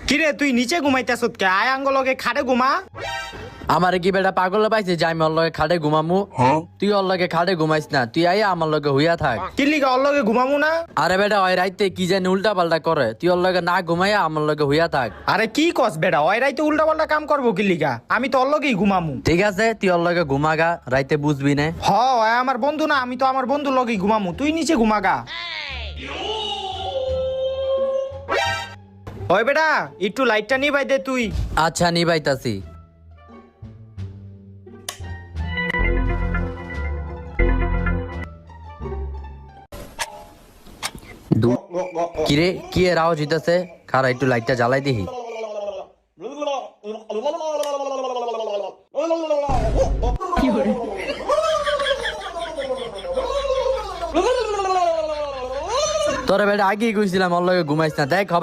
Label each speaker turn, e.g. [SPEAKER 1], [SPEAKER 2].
[SPEAKER 1] কিরে তুই নিচে ঘুমাইতেছত কে? আয় আঙ্গলকে খাটে ঘুমা।
[SPEAKER 2] আমারে কি বেটা পাগল পাইছে যে আমি ওর লগে খাটে ঘুমামু? তুই ওর লগে খাটে ঘুমাইস না, তুই আই আমার লগে হইয়া থাক।
[SPEAKER 1] কিল্লিগা ওর লগে ঘুমামু না?
[SPEAKER 2] আরে বেটা ওই রাইতে কি জানি উল্টা পাল্টা করে, তুই ওর লগে না ঘুমাইয়া আমার লগে হইয়া থাক।
[SPEAKER 1] আরে কি কস বেটা, ওই রাইতে উল্টা পাল্টা কাম করবো কিল্লিগা? আমি তো ওর লগেই ঘুমামু।
[SPEAKER 2] ঠিক আছে তুই ওর লগে ঘুমাগা, রাইতে বুঝবি না।
[SPEAKER 1] হ ওই আমার বন্ধু না, আমি তো আমার বন্ধুর লগেই ঘুমামু, তুই নিচে ঘুমাগা। ওই বেটা একটু লাইটটা নিভাই দে তুই।
[SPEAKER 2] আচ্ছা নিবাইতাছি। কিরে কি এর আওয়াজ হইতাছে? খারা একটু লাইটটা জ্বালাই দিহি। তোরে বেটা আগেই কইছিলাম ওর লগে ঘুমাইস না, দেখ হবে